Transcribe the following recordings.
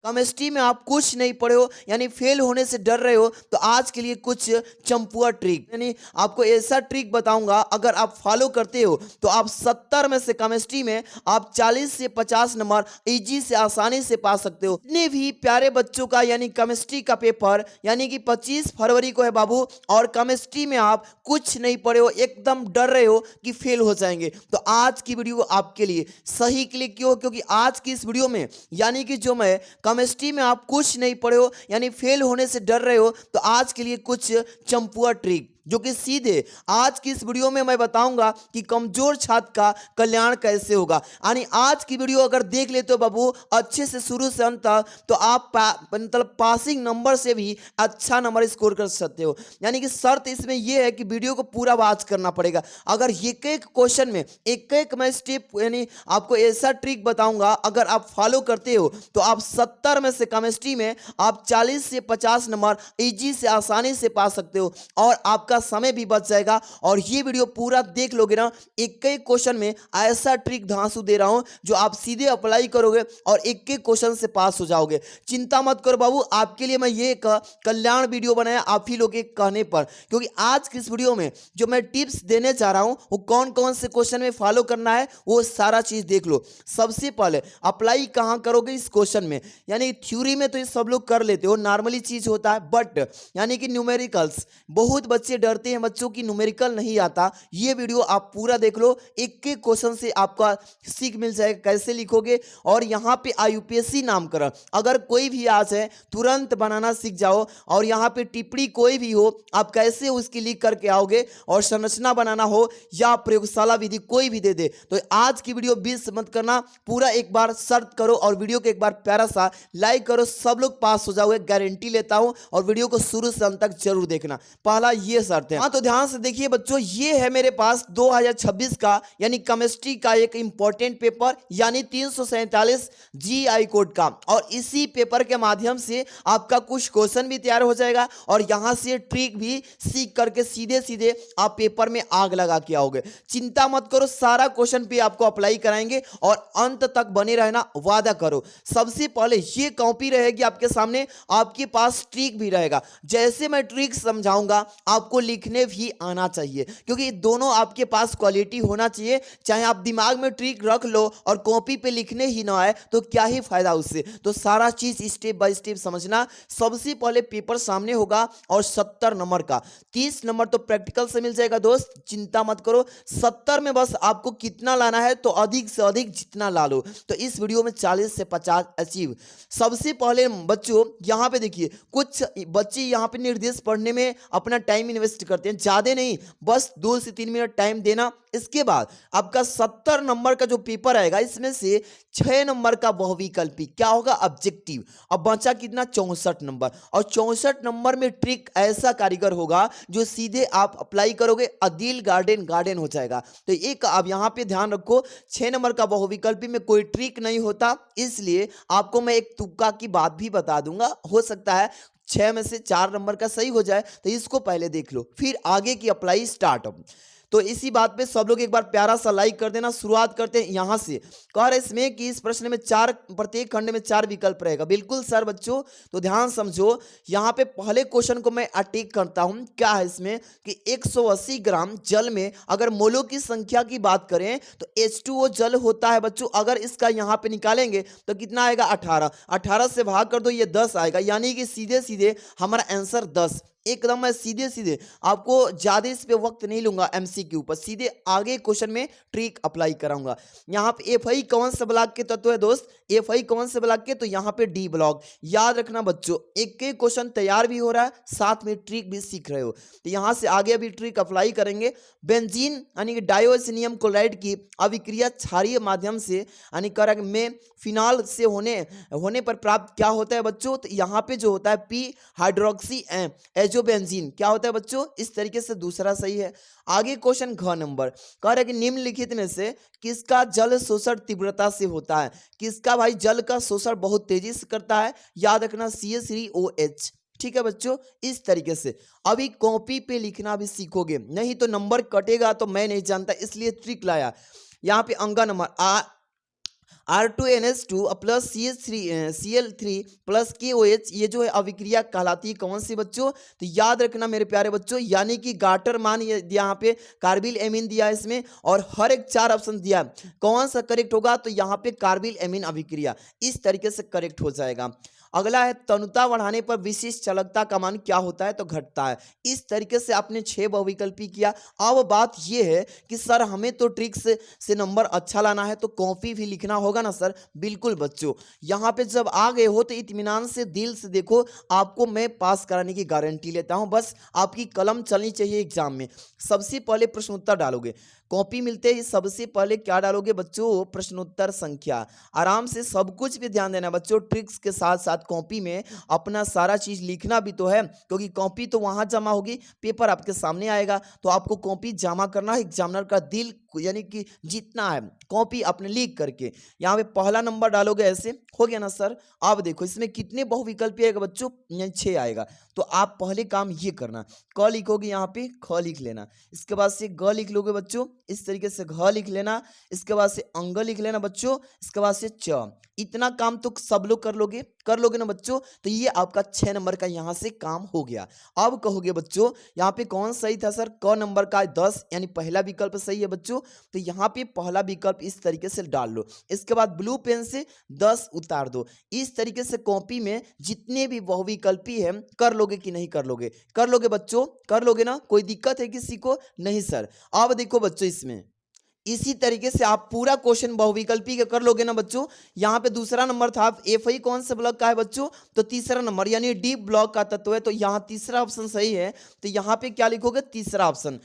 Chemistry में आप कुछ नहीं पढ़े हो यानी फेल होने से डर रहे हो, तो आज के लिए कुछ चंपुआ ट्रिक यानी आपको ऐसा ट्रिक बताऊंगा, अगर आप फॉलो करते हो तो आप 70 में से केमिस्ट्री में आप 40 से 50 नंबर इजी से आसानी से पा सकते हो। इतने भी प्यारे बच्चों का यानी केमिस्ट्री का पेपर यानी कि 25 फरवरी को है बाबू, और केमिस्ट्री में आप कुछ नहीं पढ़े हो, एकदम डर रहे हो कि फेल हो जाएंगे, तो आज की वीडियो आपके लिए सही के लिए क्यों, क्योंकि आज की इस वीडियो में यानी कि जो मैं केमिस्ट्री में आप कुछ नहीं पढ़े हो यानी फेल होने से डर रहे हो, तो आज के लिए कुछ चंपुआ ट्रिक जो कि सीधे आज की इस वीडियो में मैं बताऊंगा कि कमजोर छात्र का कल्याण कैसे होगा। यानी आज की वीडियो अगर देख लेते हो बाबू अच्छे से शुरू से अंत तक, तो आप मतलब पासिंग नंबर से भी अच्छा नंबर स्कोर कर सकते हो। यानी कि शर्त इसमें यह है कि वीडियो को पूरा वॉच करना पड़ेगा। अगर एक एक क्वेश्चन में एक एक मैं स्टेप यानी आपको ऐसा ट्रिक बताऊंगा, अगर आप फॉलो करते हो तो आप 70 में से केमिस्ट्री में आप 40 से 50 नंबर इजी से आसानी से पा सकते हो, और आपका समय भी बच जाएगा। और ये वीडियो पूरा देख लोगे ना, एक एक क्वेश्चन में ऐसा ट्रिक धांसू दे रहा हूं जो आप सीधे अप्लाई करोगे और एक एक क्वेश्चन से पास हो जाओगे। चिंता मत करो बाबू, आपके लिए मैं ये कल्याण वीडियो बनाया आप ही लोग के कहने पर, क्योंकि आज की इस वीडियो में जो मैं टिप्स देने चाह रहा हूं वो कौन कौन से क्वेश्चन में फॉलो करना है वो सारा चीज देख लो। सबसे पहले अप्लाई कहां करोगे इस क्वेश्चन में, यानी थ्योरी में तो ये सब लोग कर लेते हो, नॉर्मली चीज होता है, बट यानी कि न्यूमेरिकल्स बहुत बच्चे डरते हैं, बच्चों की न्यूमेरिकल नहीं आता। ये वीडियो आप पूरा देख लो, एक एक क्वेश्चन से आपका सीख मिल जाएगा कैसे लिखोगे। और यहाँ पे आईयूपीएससी नामकरण अगर कोई भी आज है तुरंत बनाना सीख जाओ, और यहाँ पे टिप्पणी कोई भी हो आप कैसे उसकी लिख करके आओगे, और संरचना बनाना हो या प्रयोगशाला विधि कोई भी दे दे, तो आज की वीडियो मिस मत करना, पूरा एक बार सर्च करो और वीडियो को एक बार प्यारा सा लाइक करो, सब लोग पास हो जाओगे गारंटी लेता हूं। और वीडियो को शुरू से अंत तक जरूर देखना, पहला ये शर्त है। हाँ तो ध्यान से देखिए बच्चों, ये है मेरे पास 2026 का यानी केमिस्ट्री का एक इंपॉर्टेंट पेपर यानी 347 जीआई कोड का, और इसी पेपर के माध्यम से आपका कुछ क्वेश्चन भी तैयार हो जाएगा, और यहां से ट्रिक भी सीख करके सीधे सीधे आप पेपर में आग लगा के आओगे। चिंता मत करो, सारा क्वेश्चन पे आपको अप्लाई कराएंगे और अंत तक बने रहना, वादा करो। सबसे पहले ये कॉपी रहेगी आपके सामने, आपके पास ट्रिक भी रहेगा। जैसे मैं ट्रिक समझाऊंगा आपको लिखने भी आना चाहिए, क्योंकि दोनों आपके पास क्वालिटी होना चाहिए। चाहे आप दिमाग में ट्रिक रख लो और कॉपी पे लिखने ही ना आए तो क्या ही फायदा उससे। तो सारा चीज स्टेप बाय स्टेप समझना। सबसे पहले पेपर सामने होगा और 70 नंबर का, 30 नंबर तो प्रैक्टिकल से मिल जाएगा दोस्त, चिंता मत करो। 70 में बस आपको कितना लाना है तो अधिक से अधिक जितना ला लो। तो इस वीडियो में 40 से 50 अचीव। सबसे पहले बच्चों यहाँ पे देखिए, कुछ बच्चे यहाँ पे निर्देश पढ़ने में अपना टाइम इन्वेस्ट करते हैं, ज्यादा नहीं, बस 2 से 3 मिनट टाइम देना। इसके बाद आपका 70 नंबर का जो पेपर आएगा इसमें से 6 नंबर का बहुविकल्पी क्या होगा, ऑब्जेक्टिव। अब बचा कितना, 64 नंबर, और 64 नंबर में ट्रिक ऐसा कारीगर होगा जो सीधे आप अप्लाई करोगे अदिल गार्डन गार्डन हो जाएगा। तो एक आप यहाँ पे ध्यान रखो, 6 नंबर का बहुविकल्पी में कोई ट्रिक नहीं होता, इसलिए आपको मैं एक तुक्का की बात भी बता दूंगा, हो सकता है 6 में से 4 नंबर का सही हो जाए, तो इसको पहले देख लो, फिर आगे की अप्लाई स्टार्ट। तो इसी बात पे सब लोग एक बार प्यारा सा लाइक कर देना। शुरुआत करते हैं यहां से, कह रहे इसमें कि इस प्रश्न में प्रत्येक खंड में 4 विकल्प रहेगा। बिल्कुल सर बच्चों, तो ध्यान समझो, यहाँ पे पहले क्वेश्चन को मैं अटैक करता हूं। क्या है इसमें कि 180 ग्राम जल में अगर मोलों की संख्या की बात करें तो H2O जल होता है बच्चों। अगर इसका यहाँ पे निकालेंगे तो कितना आएगा, 18, 18 से भाग कर दो, ये 10 आएगा, यानी कि सीधे सीधे हमारा आंसर 10। एकदम मैं सीधे सीधे आपको ज्यादा इस पे वक्त नहीं लूंगा, एमसीक्यू पर सीधे आगे क्वेश्चन में ट्रिक अप्लाई कराऊंगा। यहाँ पे एफआई कौन सा ब्लॉक के तत्व है दोस्त, एफआई कौन से ब्लॉक के, तो यहाँ पे डी ब्लॉक। याद रखना बच्चों, एक एक क्वेश्चन तैयार भी हो रहा है, साथ में ट्रिक भी सीख रहे हो। तो यहाँ से आगे अभी ट्रिक अप्लाई करेंगे। बेंजीन यानी कि डायोसिनियम क्लोराइड की अभिक्रिया क्षारीय माध्यम से यानी करंट में फिनॉल से होने पर प्राप्त क्या होता है बच्चों, तो यहाँ पे जो होता है पी हाइड्रोक्सी एजोबेंजीन क्या होता है बच्चों, इस तरीके से दूसरा सही है। आगे क्वेश्चन घ नंबर कह रहा है कि निम्नलिखित में से किसका जल शोषण तीव्रता से होता है, किसका भाई जल का शोषण बहुत तेजी से करता है, याद रखना CH3OH। ठीक है बच्चों, इस तरीके से अभी कॉपी पे लिखना भी सीखोगे, नहीं तो नंबर कटेगा तो मैं नहीं जानता, इसलिए ट्रिक लाया। यहाँ पे अंगा number R2NH2 plus Cl3 plus KOH, ये जो है अभिक्रिया कहलाती है कौन सी बच्चों? तो याद रखना मेरे प्यारे बच्चों, यानी कि गाटर मान यहाँ पे कार्बिल एमीन दिया है इसमें, और हर एक 4 ऑप्शन दिया है। कौन सा करेक्ट होगा? तो यहाँ पे कार्बिल एमीन अभिक्रिया, इस तरीके से करेक्ट हो जाएगा। अगला है तनुता बढ़ाने पर विशिष्ट चालकता का मान क्या होता है? तो घटता है। इस तरीके से आपने 6 बहुविकल्पी किया। अब बात यह है कि सर हमें तो ट्रिक्स से नंबर अच्छा लाना है, तो कॉपी भी लिखना होगा ना सर? बिल्कुल बच्चों, यहाँ पे जब आ गए हो तो इत्मीनान से दिल से देखो, आपको मैं पास कराने की गारंटी लेता हूँ। बस आपकी कलम चलनी चाहिए एग्जाम में। सबसे पहले प्रश्नोत्तर डालोगे, कॉपी मिलते ही सबसे पहले क्या डालोगे बच्चों? प्रश्नोत्तर संख्या। आराम से सब कुछ पे ध्यान देना बच्चों, ट्रिक्स के साथ साथ कॉपी में अपना सारा चीज लिखना भी तो है, क्योंकि कॉपी तो वहां जमा होगी, पेपर आपके सामने आएगा, तो आपको कॉपी जमा करना है। एग्जामिनर का दिल यानी कि जीतना है, कॉपी अपने लिख करके। यहाँ पे पहला नंबर डालोगे, ऐसे हो गया ना सर? अब देखो इसमें कितने बहुविकल्पी आएगा बच्चों? 6 आएगा। तो आप पहले काम ये करना, क लिखोगे, यहाँ पे ख लिख लेना, इसके बाद से ग लिख लोगे बच्चों, इस तरीके से घ लिख लेना, इसके बाद से अंग लिख लेना बच्चों, इसके बाद से च। इतना काम तो सब लोग कर लोगे ना बच्चों? तो ये आपका 6 नंबर का यहाँ से काम हो गया। अब कहोगे बच्चों यहाँ पे कौन सही था सर? क नंबर का 10, यानी पहला विकल्प सही है बच्चों। तो यहाँ पे पहला विकल्प इस तरीके से डाल लो, इसके बाद ब्लू पेन से 10 उतार दो। इस तरीके से कॉपी में जितने भी बहुविकल्पी है कर लोगे कि नहीं कर लोगे? कर लोगे बच्चों, कर लोगे ना? कोई दिक्कत है किसी को? नहीं सर। अब देखो बच्चों, इसमें इसी तरीके से आप पूरा क्वेश्चन बहुविकल्पी का कर लोगे ना बच्चों। यहाँ पे दूसरा नंबर था, एफ आई कौन से ब्लॉक का है बच्चों? तो तीसरा नंबर, यानी डी ब्लॉक का तत्व है, तो यहाँ तीसरा ऑप्शन सही है। तो यहाँ पे क्या लिखोगे? तीसरा ऑप्शन।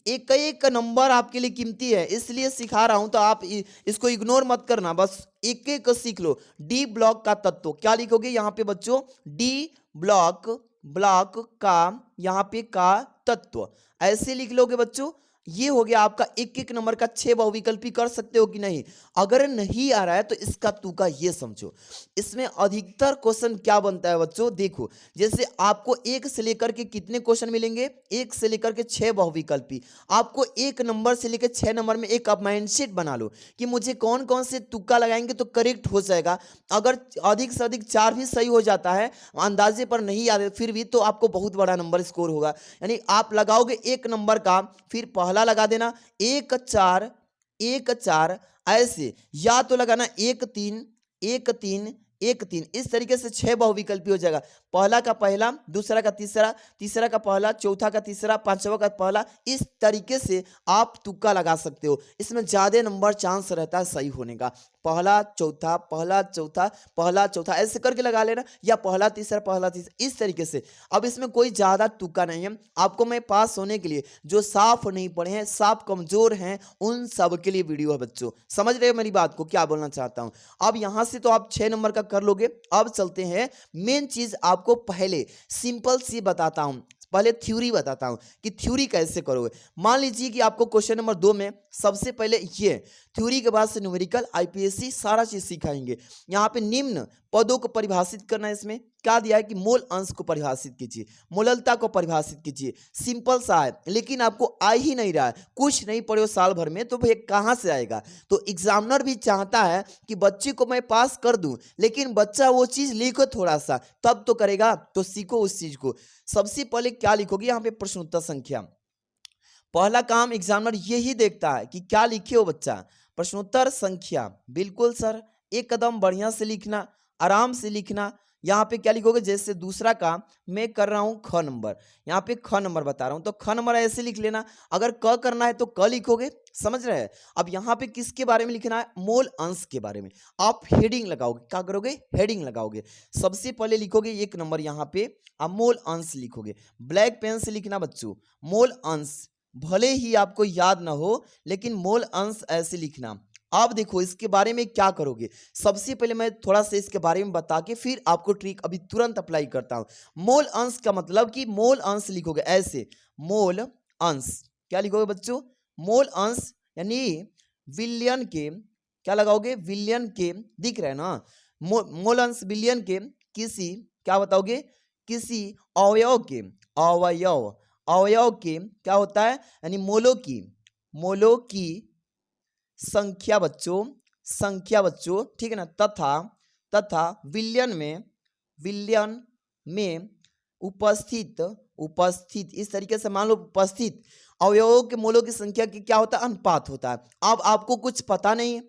एक एक नंबर आपके लिए कीमती है, इसलिए सिखा रहा हूं, तो आप इसको इग्नोर मत करना, बस एक एक सीख लो। डी ब्लॉक का तत्व क्या लिखोगे यहाँ पे बच्चों? डी ब्लॉक का, यहाँ पे का तत्व, ऐसे लिख लोगे बच्चों। ये हो गया आपका एक एक नंबर का 6 बहुविकल्पी। कर सकते हो कि नहीं? अगर नहीं आ रहा है तो इसका तुका ये समझो, इसमें अधिकतर क्वेश्चन क्या बनता है बच्चों? देखो, जैसे आपको 1 से लेकर के कितने क्वेश्चन मिलेंगे? 1 से लेकर के 6 बहुविकल्पी। आपको 1 नंबर से लेकर 6 नंबर में एक माइंडसेट बना लो कि मुझे कौन कौन से तुक्का लगाएंगे तो करेक्ट हो जाएगा। अगर अधिक से अधिक 4 भी सही हो जाता है, अंदाजे पर नहीं आ रहे फिर भी, तो आपको बहुत बड़ा नंबर स्कोर होगा। यानी आप लगाओगे 1 नंबर का, फिर पहला लगा देना 1 4 1 4, ऐसे, या तो लगाना 1 3 1 3 1 3, इस तरीके से 6 बहुविकल्पी हो जाएगा। पहला का पहला, दूसरा का तीसरा, तीसरा का पहला, चौथा का तीसरा, पांचवा का पहला। इस तरीके से आप तुक्का लगा सकते हो, इसमें ज्यादा नंबर चांस रहता है सही होने का। पहला चौथा, पहला चौथा, पहला चौथा, ऐसे करके लगा लेना, या पहला तीसरा, पहला तीसरा, इस तरीके से। अब इसमें कोई ज्यादा तुक्का नहीं है। आपको मैं पास होने के लिए, जो साफ नहीं पढ़े हैं, साफ कमजोर हैं, उन सब के लिए वीडियो है बच्चों। समझ रहे हो मेरी बात को, क्या बोलना चाहता हूं? अब यहां से तो आप 6 नंबर का कर लोगे। अब चलते हैं मेन चीज, आपको पहले सिंपल सी बताता हूं, पहले थ्योरी बताता हूं कि थ्योरी कैसे करोगे। मान लीजिए कि आपको क्वेश्चन नंबर 2 में सबसे पहले ये थ्योरी के बाद से न्यूमेरिकल, आईपीएससी सारा चीज सिखाएंगे। यहाँ पे निम्न पदों को परिभाषित करना है। इसमें क्या दिया है कि मोल अंश को परिभाषित कीजिए, मोललता को परिभाषित कीजिए। सिंपल सा है, लेकिन आपको आ ही नहीं रहा है, कुछ नहीं पढ़े हो साल भर में, तो भाई कहाँ से आएगा? तो एग्जामिनर भी चाहता है कि बच्चे को मैं पास कर दूं, लेकिन बच्चा वो चीज लिखो थोड़ा सा, तब तो करेगा। तो सीखो उस चीज को। सबसे पहले क्या लिखोगे यहाँ पे? प्रश्नोत्तर संख्या। पहला काम एग्जामिनर यही देखता है कि क्या लिखे हो बच्चा। प्रश्नोत्तर संख्या, बिल्कुल सर, एक कदम बढ़िया से लिखना, आराम से लिखना। यहाँ पे क्या लिखोगे? जैसे दूसरा काम मैं कर रहा हूँ ख नंबर, यहाँ पे ख नंबर बता रहा हूँ, तो ख नंबर ऐसे लिख लेना। अगर क करना है तो क लिखोगे, समझ रहे हैं? अब यहाँ पे किसके बारे में लिखना है? मोल अंश के बारे में। आप हेडिंग लगाओगे, क्या करोगे? हेडिंग लगाओगे। सबसे पहले लिखोगे 1 नंबर, यहाँ पे आप मोल अंश लिखोगे। ब्लैक पेन से लिखना बच्चों, मोल अंश। भले ही आपको याद ना हो, लेकिन मोल अंश ऐसे लिखना। आप देखो इसके बारे में क्या करोगे। सबसे पहले मैं थोड़ा सा इसके बारे में बता के फिर आपको ट्रिक अभी तुरंत अप्लाई करता हूं। मोल अंश का मतलब कि मोल अंश लिखोगे ऐसे, मोल अंश। क्या लिखोगे बच्चों? मोल अंश, यानी विलियन के, क्या लगाओगे? विलियन के, दिख रहा है ना? मोल अंश विलियन के किसी, क्या बताओगे? किसी अवयव के, अवयव के क्या होता है? यानी मोलों की संख्या बच्चों, संख्या बच्चों, ठीक है ना, तथा तथा विलयन में उपस्थित उपस्थित इस तरीके से मान लो उपस्थित अवयवों के मोलों की संख्या की क्या होता है, अनुपात होता है। अब आपको कुछ पता नहीं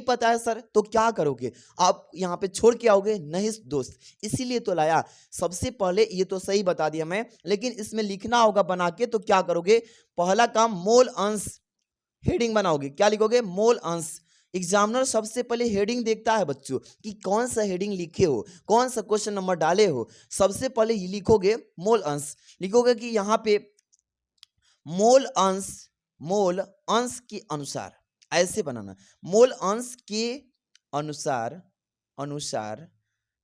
पता है सर, तो क्या करोगे, आप यहाँ पे छोड़ के आओगे, नहीं दोस्त, इसीलिए तो लाया। सबसे पहले ये तो सही बता दिया मैं, लेकिन इसमें लिखना होगा बना के, तो क्या करोगे, पहला काम मोल अंश हेडिंग बनाओगे। क्या लिखोगे, मोल अंश। एग्जामिनर सबसे पहले हेडिंग देखता है बच्चों कि कौन सा हेडिंग लिखे हो, कौन सा क्वेश्चन नंबर डाले हो। सबसे पहले ये लिखोगे मोल अंश, लिखोगे कि यहाँ पे मोल अंश के अनुसार, ऐसे बनाना, मोल अंश के अनुसार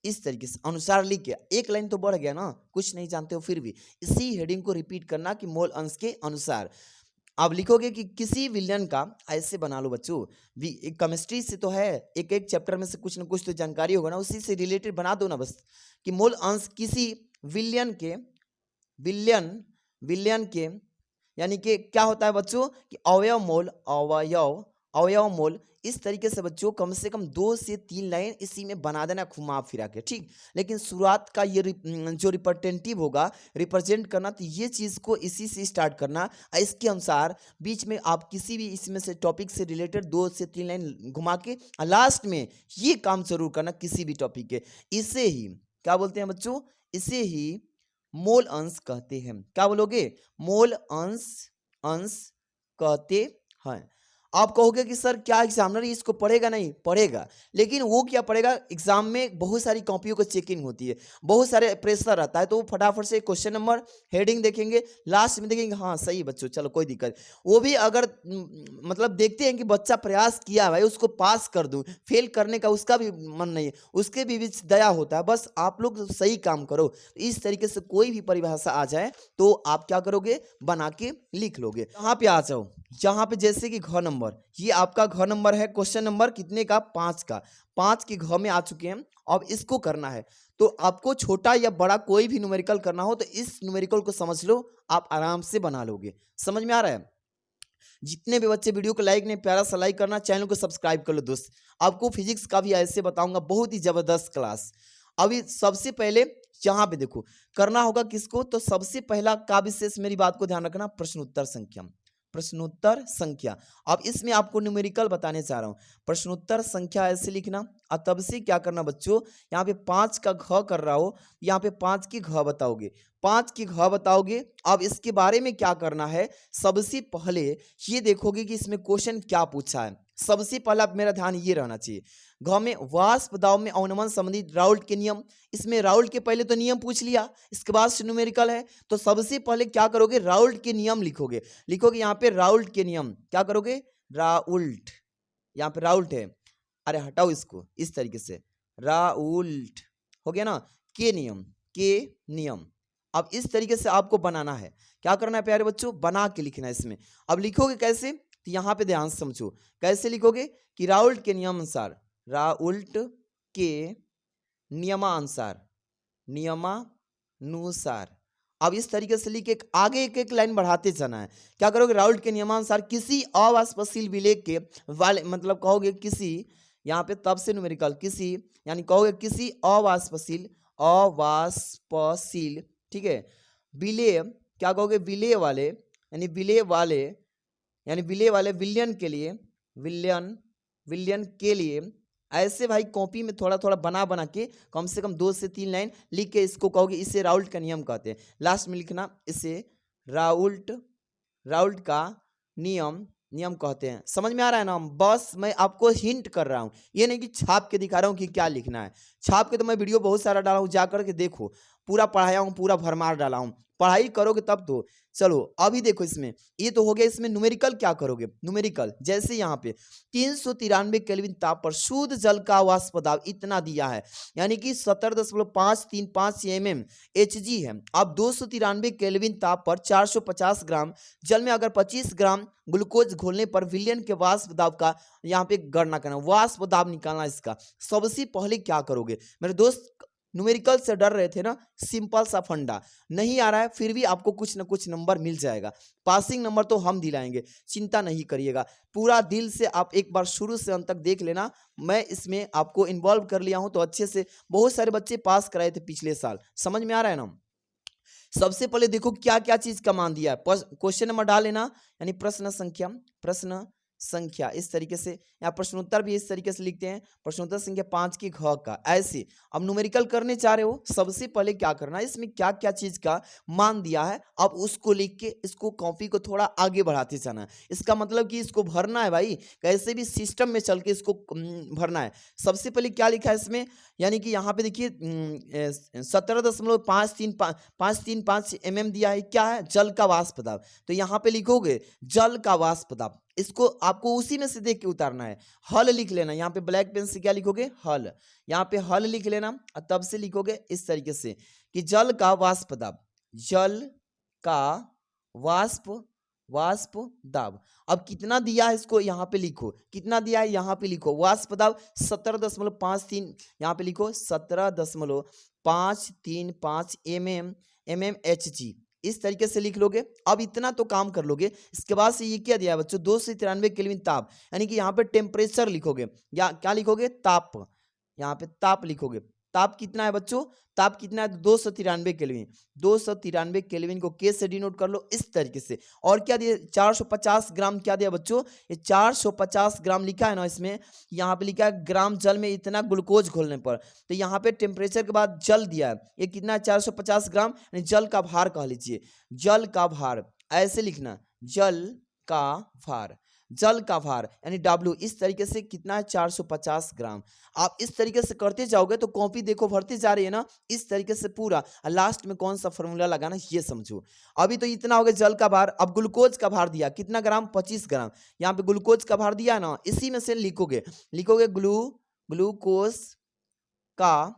इस तरीके से अनुसार लिख के, एक लाइन तो बढ़ गया ना, कुछ नहीं जानते हो फिर भी इसी हेडिंग को रिपीट करना कि मोल अंश के अनुसार। आप लिखोगे कि किसी विलयन का, ऐसे बना लो बच्चों, केमिस्ट्री से तो है, एक एक चैप्टर में से कुछ ना कुछ तो जानकारी होगा ना, उसी से रिलेटेड बना दो ना बस, कि मोल अंश किसी विलयन के यानी कि क्या होता है बच्चों कि अवयव मोल इस तरीके से बच्चों कम से कम 2 से 3 लाइन इसी में बना देना घुमा फिरा के, ठीक। लेकिन शुरुआत का ये जो रिप्रेजेंटेटिव होगा, रिप्रेजेंट करना, तो ये चीज़ को इसी से स्टार्ट करना। इसके अनुसार बीच में आप किसी भी इसमें से टॉपिक से रिलेटेड 2 से 3 लाइन घुमा के लास्ट में ये काम जरूर करना किसी भी टॉपिक के। इसे ही क्या बोलते हैं बच्चों, इसे ही मोल अंश कहते हैं। क्या बोलोगे, मोल अंश कहते हैं। आप कहोगे कि सर क्या एग्जामिनर इसको पढ़ेगा, नहीं पढ़ेगा, लेकिन वो क्या पढ़ेगा, एग्जाम में बहुत सारी कॉपियों को चेकिंग होती है, बहुत सारे प्रेशर रहता है, तो वो फटाफट से क्वेश्चन नंबर हेडिंग देखेंगे, लास्ट में देखेंगे हाँ सही बच्चों, चलो कोई दिक्कत। वो भी अगर मतलब देखते हैं कि बच्चा प्रयास किया भाई, उसको पास कर दूं, फेल करने का उसका भी मन नहीं है, उसके भी बीच दया होता है, बस आप लोग सही काम करो। इस तरीके से कोई भी परिभाषा आ जाए तो आप क्या करोगे, बना के लिख लोगे। यहाँ पे आ जाओ, यहाँ पे जैसे कि घ नंबर, ये आपका घ नंबर है, क्वेश्चन नंबर कितने का, 5 का, 5 के घ में आ चुके हैं। अब इसको करना है, तो आपको छोटा या बड़ा कोई भी न्यूमेरिकल करना हो तो इस न्यूमेरिकल को समझ लो, आप आराम से बना लोगे। समझ में आ रहा है। जितने भी बच्चे वीडियो को लाइक नहीं, प्यारा सा लाइक करना, चैनल को सब्सक्राइब कर लो दोस्त। आपको फिजिक्स का भी ऐसे बताऊंगा, बहुत ही जबरदस्त क्लास। अभी सबसे पहले यहाँ पे देखो करना होगा किसको, तो सबसे पहला का विशेष, मेरी बात को ध्यान रखना, प्रश्नोत्तर संख्या। अब इसमें आपको न्यूमेरिकल बताने चाह रहा हूं, प्रश्नोत्तर संख्या ऐसे लिखना। और तब से क्या करना बच्चों, यहाँ पे 5 का घ कर रहा हो, यहाँ पे 5 की घ बताओगे, 5 की घ बताओगे। अब इसके बारे में क्या करना है, सबसे पहले ये देखोगे कि इसमें क्वेश्चन क्या पूछा है। सबसे पहला मेरा ध्यान ये रहना चाहिए, घ में वाष्प दाब में अवनमन संबंधी राउल्ट के नियम। इसमें राउल्ट के पहले तो नियम पूछ लिया, इसके बाद से न्यूमेरिकल है, तो सबसे पहले क्या करोगे, राउल्ट के नियम लिखोगे। यहाँ पे राउल्ट के नियम, क्या करोगे, राउल्ट, यहाँ पे राउल्ट है, अरे हटाओ इसको, इस तरीके से राउल्ट हो गया ना, के नियम। अब इस तरीके से आपको बनाना है, क्या करना है प्यारे बच्चों, बना के लिखना है इसमें। अब लिखोगे कैसे, तो यहाँ पे ध्यान से समझो, कैसे लिखोगे कि राउल्ट के नियमानुसार, राउल्ट के नियमानुसार। अब इस तरीके से लिख के आगे एक एक लाइन बढ़ाते जाना है। क्या करोगे, राउल्ट के नियमानुसार किसी अवाष्पशील विलेय के वाले, मतलब कहोगे किसी, यहाँ पे तब से न्यूमेरिकल किसी, यानी कहोगे किसी अवाष्पशील, ठीक है, विलेय, क्या कहोगे, विलेय वाले, यानी विलेय वाले विलयन के लिए ऐसे भाई कॉपी में थोड़ा थोड़ा बना के कम से कम 2 से 3 लाइन लिख के इसको कहोगे, इसे राउल्ट का नियम कहते हैं। लास्ट में लिखना, इसे राउल्ट का नियम कहते हैं। समझ में आ रहा है ना, बस मैं आपको हिंट कर रहा हूं, ये नहीं कि छाप के दिखा रहा हूं कि क्या लिखना है। छाप के तो मैं वीडियो बहुत सारा डाला हूं, जाकर के देखो, पूरा पढ़ाया हूं, पूरा भरमार डाला हूं, पढ़ाई करोगे तब तो। चलो अभी देखो, इसमें ये तो हो गया, इसमें न्यूमेरिकल क्या करोगे, न्यूमेरिकल जैसे यहाँ पे 393 केल्विन ताप पर शुद्ध जल का वाष्प दाब इतना दिया है, यानी कि 17.535 mm Hg है। अब 293 केल्विन ताप पर 450 ग्राम जल में अगर 25 ग्राम ग्लूकोज घोलने पर विलयन के वाष्प दाब का यहाँ पे गणना करना, वाष्प दाब निकालना इसका। सबसे पहले क्या करोगे मेरे दोस्त, न्यूमेरिकल से डर रहे थे ना, सिंपल सा फंडा, नहीं आ रहा है फिर भी आपको कुछ ना कुछ नंबर मिल जाएगा, पासिंग नंबर तो हम दिलाएंगे, चिंता नहीं करिएगा। पूरा दिल से आप एक बार शुरू से अंत तक देख लेना, मैं इसमें आपको इन्वॉल्व कर लिया हूं तो अच्छे से बहुत सारे बच्चे पास कराए थे पिछले साल, समझ में आ रहा है ना। सबसे पहले देखो क्या क्या चीज का मान दिया है, क्वेश्चन नंबर डाल लेना, यानी प्रश्न संख्या इस तरीके से, यहाँ प्रश्नोत्तर भी इस तरीके से लिखते हैं, प्रश्नोत्तर संख्या 5 की घ का ऐसे। अब न्यूमेरिकल करने चाह रहे हो, सबसे पहले क्या करना है, इसमें क्या क्या चीज का मान दिया है, अब उसको लिख के इसको कॉपी को थोड़ा आगे बढ़ाते जाना है। इसका मतलब कि इसको भरना है भाई, कैसे भी सिस्टम में चल के इसको भरना है। सबसे पहले क्या लिखा है इसमें, यानी कि यहाँ पे देखिए 17.535 mm दिया है, क्या है, जल का वाष्प दाब। तो यहाँ पे लिखोगे जल का वाष्प दाब, इसको आपको उसी में से देख के उतारना है। हल लिख लेना, यहाँ पे ब्लैक पेन से क्या लिखोगे, हल, यहाँ पे हल लिख लेना और तब से लिखोगे इस तरीके से कि जल का वाष्प दाब, जल का वाष्प दाब। अब कितना दिया है इसको यहाँ पे लिखो, कितना दिया है यहाँ पे लिखो, वाष्प दाब 17.53, यहाँ पे लिखो 17.535 mmHg, इस तरीके से लिख लोगे। अब इतना तो काम कर लोगे, इसके बाद से ये क्या दिया है बच्चों, 293 केल्विन ताप, यानी कि यहाँ पे टेम्परेचर लिखोगे या क्या लिखोगे, ताप, यहाँ पे ताप लिखोगे। ताप कितना है बच्चों, ताप कितना है, 293 केल्विन, 293 केल्विन को के से डिनोट कर लो इस तरीके से। और क्या दिया, 450 ग्राम, क्या दिया बच्चों, ये 450 ग्राम लिखा है ना इसमें, यहाँ पे लिखा है ग्राम जल में इतना ग्लूकोज घोलने पर, तो यहाँ पे टेम्परेचर के बाद जल दिया है, ये कितना है 450 ग्राम, यानी जल का भार कह लीजिए, जल का भार, ऐसे लिखना, जल का भार, जल का भार यानी W, इस तरीके से कितना है 450 ग्राम। आप इस तरीके से करते जाओगे तो कॉपी देखो भरती जा रही है ना, इस तरीके से पूरा, लास्ट में कौन सा फॉर्मूला लगाना ये समझो। अभी तो इतना हो गया जल का भार। अब ग्लूकोज का भार दिया कितना ग्राम, 25 ग्राम, यहाँ पे ग्लूकोज का भार दिया ना, इसी में से लिखोगे ग्लूकोज का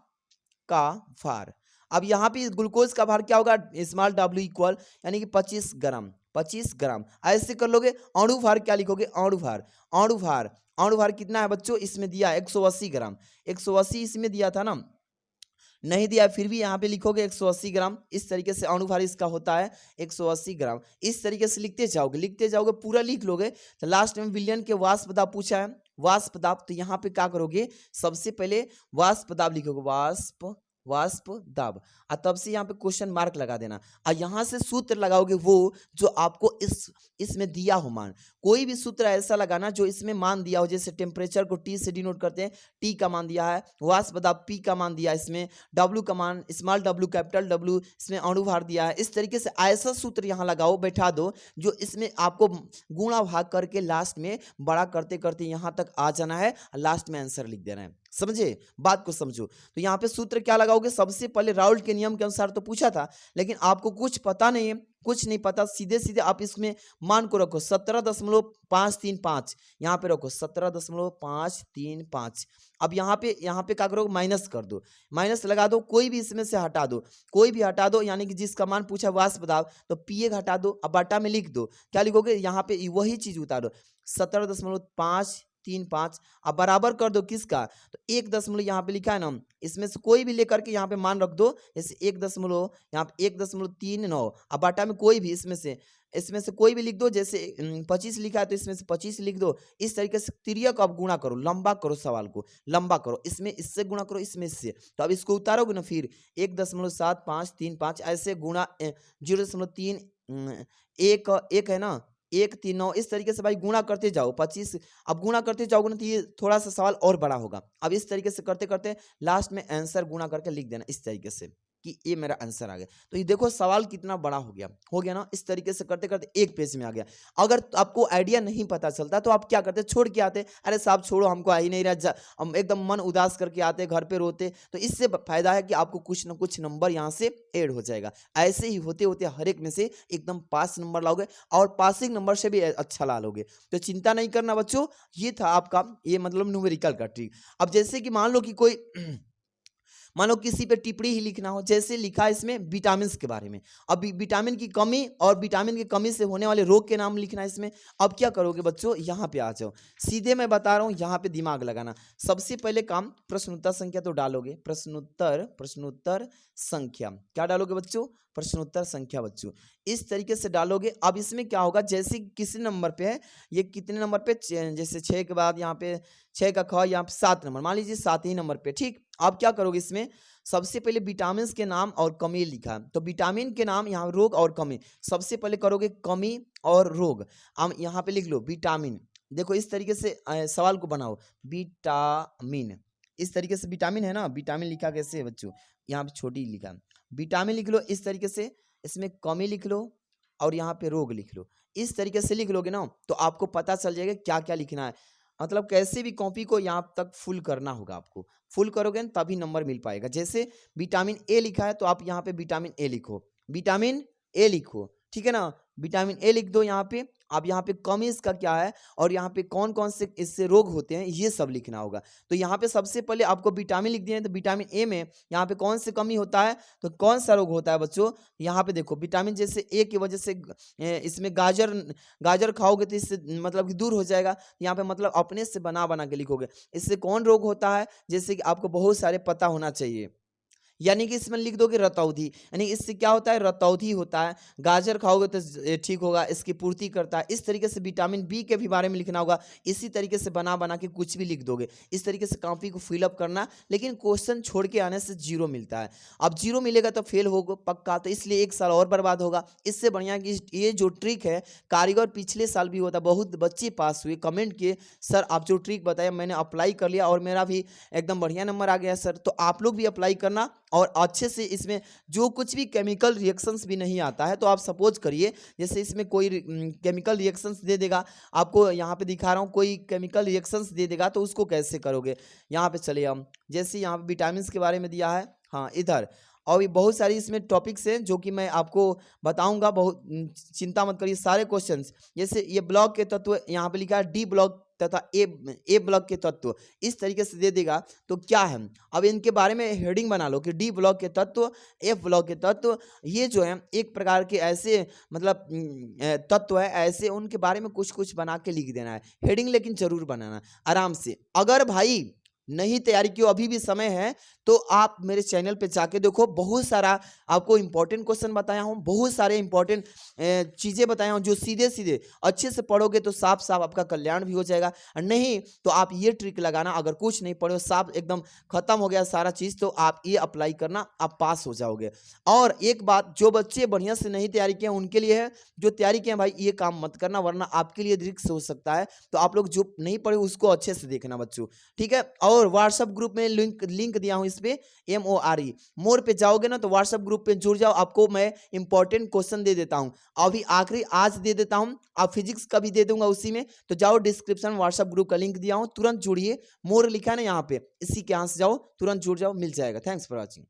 भार। अब यहाँ पे ग्लूकोज का भार क्या होगा, स्मॉल W इक्वल, यानी कि 25 ग्राम, 25 ग्राम, ऐसे कर लोगे। अणु भार क्या लिखोगे, अणु भार कितना है बच्चों, इसमें दिया 180 ग्राम, 180 इसमें दिया था ना, नहीं दिया फिर भी यहाँ पे लिखोगे 180 ग्राम, इस तरीके से अणु भार इसका होता है 180 ग्राम। इस तरीके से लिखते जाओगे पूरा लिख लोगे। तो लास्ट में विलयन के वाष्प दाब पूछा है, वाष्प दाब, तो यहाँ पे क्या करोगे, सबसे पहले वाष्प दाब लिखोगे, वाष्प दाब, और तब से यहाँ पे क्वेश्चन मार्क लगा देना, और यहाँ से सूत्र लगाओगे वो जो आपको इसमें दिया हो मान। कोई भी सूत्र ऐसा लगाना जो इसमें मान दिया हो, जैसे टेम्परेचर को T से डिनोट करते हैं, T का मान दिया है, वाष्प दाब P का मान दिया है, इसमें W का मान स्मॉल W कैपिटल W, इसमें अणु भार दिया है। इस तरीके से ऐसा सूत्र यहाँ लगाओ, बैठा दो जो इसमें आपको गुणा भाग करके लास्ट में बड़ा करते करते यहाँ तक आ जाना है, लास्ट में आंसर लिख देना है। समझे, बात को समझो। तो यहाँ पे सूत्र क्या लगाओगे, सबसे पहले राउल्ट के नियम के अनुसार तो पूछा था, लेकिन आपको कुछ पता नहीं है, कुछ नहीं पता, सीधे सीधे आप इसमें मान को रखो 17.535, यहाँ पे रखो 17.535। अब यहाँ पे क्या करो, माइनस कर दो, माइनस लगा दो, कोई भी इसमें से हटा दो, कोई भी हटा दो, यानी कि जिसका मान पूछा वाष्प दाब, तो पी हटा दो, अब बाटा में लिख दो, क्या लिखोगे, यहाँ पे वही चीज उतारो 17.535, अब बराबर कर दो किसका, तो 1 यहाँ पे लिखा है ना, इसमें से कोई भी लेकर के यहाँ पे मान रख दो, जैसे 1 यहाँ पे 1.39, अब बाटा में कोई भी इसमें से कोई भी लिख दो, जैसे 25 लिखा है तो इसमें से 25 लिख दो। इस तरीके से तिर्यक अब गुणा करो, लंबा करो, सवाल को लंबा करो, इसमें इससे गुणा करो, इसमें इससे, तो अब इसको उतारोगे ना, फिर 1.7535 ऐसे गुणा 0.3 एक है ना, 139, इस तरीके से भाई गुणा करते जाओ 25। अब गुणा करते जाओगे ना तो ये थोड़ा सा सवाल और बड़ा होगा। अब इस तरीके से करते करते लास्ट में आंसर गुणा करके लिख देना इस तरीके से कि ये मेरा आंसर आ गया। तो ये देखो सवाल कितना बड़ा हो गया ना, इस तरीके से करते करते एक पेज में आ गया। अगर आपको आइडिया नहीं पता चलता तो आप क्या करते, छोड़ के आते, अरे साहब छोड़ो हमको आ ही नहीं रहा, हम एकदम मन उदास करके आते, घर पे रोते। तो इससे फायदा है कि आपको कुछ ना कुछ नंबर यहाँ से ऐड हो जाएगा। ऐसे ही होते होते हर एक में से एकदम पास नंबर लाओगे, और पासिंग नंबर से भी अच्छा ला लोगे। तो चिंता नहीं करना बच्चों, ये था आपका ये मतलब न्यूमेरिकल का ट्रिक। अब जैसे कि मान लो कि कोई मान लो किसी पे टिप्पणी ही लिखना हो, जैसे लिखा है इसमें विटामिन के बारे में। अब विटामिन की कमी और विटामिन की कमी से होने वाले रोग के नाम लिखना है इसमें। अब क्या करोगे बच्चों, यहाँ पे आ जाओ, सीधे मैं बता रहा हूँ, यहाँ पे दिमाग लगाना। सबसे पहले काम प्रश्नोत्तर संख्या तो डालोगे, प्रश्नोत्तर संख्या क्या डालोगे बच्चों, प्रश्नोत्तर संख्या बच्चों, इस तरीके से डालोगे। अब इसमें क्या होगा, जैसे किसी नंबर पे है, ये कितने नंबर पे, जैसे 6 के बाद यहाँ पे 6 का ख, यहाँ पे 7 नंबर, मान लीजिए 7 ही नंबर पे, ठीक। आप क्या करोगे इसमें, सबसे पहले विटामिन के नाम और कमी लिखा है, तो विटामिन के नाम, यहाँ रोग और कमी, सबसे पहले करोगे कमी और रोग। अब यहाँ पे लिख लो विटामिन, देखो इस तरीके से सवाल को बनाओ, विटामिन, इस तरीके से विटामिन है ना, विटामिन लिखा कैसे है बच्चों, यहाँ पे छोटी लिखा है, विटामिन लिख लो इस तरीके से, इसमें कमी लिख लो और यहाँ पे रोग लिख लो। इस तरीके से लिख लोगे ना तो आपको पता चल जाएगा क्या क्या लिखना है, मतलब कैसे भी कॉपी को यहाँ तक फुल करना होगा आपको। फुल करोगे ना तभी नंबर मिल पाएगा। जैसे विटामिन ए लिखा है तो आप यहाँ पे विटामिन ए लिखो, विटामिन ए लिखो, ठीक है ना, विटामिन ए लिख दो यहाँ पे। अब यहाँ पे कमी इसका क्या है और यहाँ पे कौन कौन से इससे रोग होते हैं ये सब लिखना होगा। तो यहाँ पे सबसे पहले आपको विटामिन लिख दिए, तो विटामिन ए में यहाँ पे कौन से कमी होता है, तो कौन सा रोग होता है बच्चों, यहाँ पे देखो विटामिन, जैसे ए की वजह से इसमें गाजर खाओगे तो इससे मतलब कि दूर हो जाएगा, यहाँ पे मतलब अपने से बना बना के लिखोगे। इससे कौन रोग होता है, जैसे कि आपको बहुत सारे पता होना चाहिए, यानी कि इसमें लिख दोगे रतौधी, यानी इससे क्या होता है, रतौधी होता है, गाजर खाओगे तो ठीक होगा, इसकी पूर्ति करता है। इस तरीके से विटामिन बी के भी बारे में लिखना होगा, इसी तरीके से बना बना के कुछ भी लिख दोगे। इस तरीके से कॉपी को फिलअप करना, लेकिन क्वेश्चन छोड़ के आने से 0 मिलता है। अब 0 मिलेगा तो फेल होगा पक्का, तो इसलिए 1 साल और बर्बाद होगा। इससे बढ़िया कि ये जो ट्रिक है कारीगर पिछले साल भी होता, बहुत बच्चे पास हुए, कमेंट किए सर आप जो ट्रिक बताया मैंने अप्लाई कर लिया और मेरा भी एकदम बढ़िया नंबर आ गया सर। तो आप लोग भी अप्लाई करना और अच्छे से, इसमें जो कुछ भी केमिकल रिएक्शंस भी नहीं आता है, तो आप सपोज करिए जैसे इसमें कोई केमिकल रिएक्शंस दे देगा, आपको यहाँ पे दिखा रहा हूँ, कोई केमिकल रिएक्शंस दे देगा तो उसको कैसे करोगे। यहाँ पे चलिए हम, जैसे यहाँ पे विटामिन के बारे में दिया है, हाँ इधर, और ये बहुत सारी इसमें टॉपिक्स हैं जो कि मैं आपको बताऊंगा, बहुत चिंता मत करिए, सारे क्वेश्चंस। जैसे ये ब्लॉक के तत्व यहाँ पे लिखा है, डी ब्लॉक तथा ए ब्लॉक के तत्व, इस तरीके से दे देगा तो क्या है। अब इनके बारे में हेडिंग बना लो कि डी ब्लॉक के तत्व, एफ ब्लॉक के तत्व, ये जो है एक प्रकार के ऐसे मतलब तत्व है, ऐसे उनके बारे में कुछ कुछ बना के लिख देना है हेडिंग, लेकिन जरूर बनाना आराम से। अगर भाई नहीं तैयारी की, अभी भी समय है, तो आप मेरे चैनल पे जाके देखो, बहुत सारा आपको इंपॉर्टेंट क्वेश्चन बताया हूँ, बहुत सारे इंपॉर्टेंट चीज़ें बताया हूँ, जो सीधे सीधे अच्छे से पढ़ोगे तो साफ साफ आपका कल्याण भी हो जाएगा। और नहीं तो आप ये ट्रिक लगाना, अगर कुछ नहीं पढ़ो, साफ एकदम खत्म हो गया सारा चीज़, तो आप ये अप्लाई करना, आप पास हो जाओगे। और एक बात, जो बच्चे बढ़िया से नहीं तैयारी किए उनके लिए है, जो तैयारी किए भाई ये काम मत करना, वरना आपके लिए रिस्क हो सकता है। तो आप लोग जो नहीं पढ़े उसको अच्छे से देखना बच्चों, ठीक है। और व्हाट्सएप ग्रुप में लिंक दिया हूं इस पे, MORE मोर पे जाओगे ना तो व्हाट्सएप ग्रुप पे जुड़ जाओ, आपको मैं इंपॉर्टेंट क्वेश्चन दे देता हूं, अभी आखिरी आज दे देता हूं, आप फिजिक्स का भी दे दूंगा उसी में। तो जाओ डिस्क्रिप्शन व्हाट्सएप ग्रुप का लिंक दिया हूं, तुरंत जुड़िए, मोर लिखा है ना यहाँ पे, इसी के यहाँ से जाओ, तुरंत जुड़ जाओ, मिल जाएगा। Thanks for watching.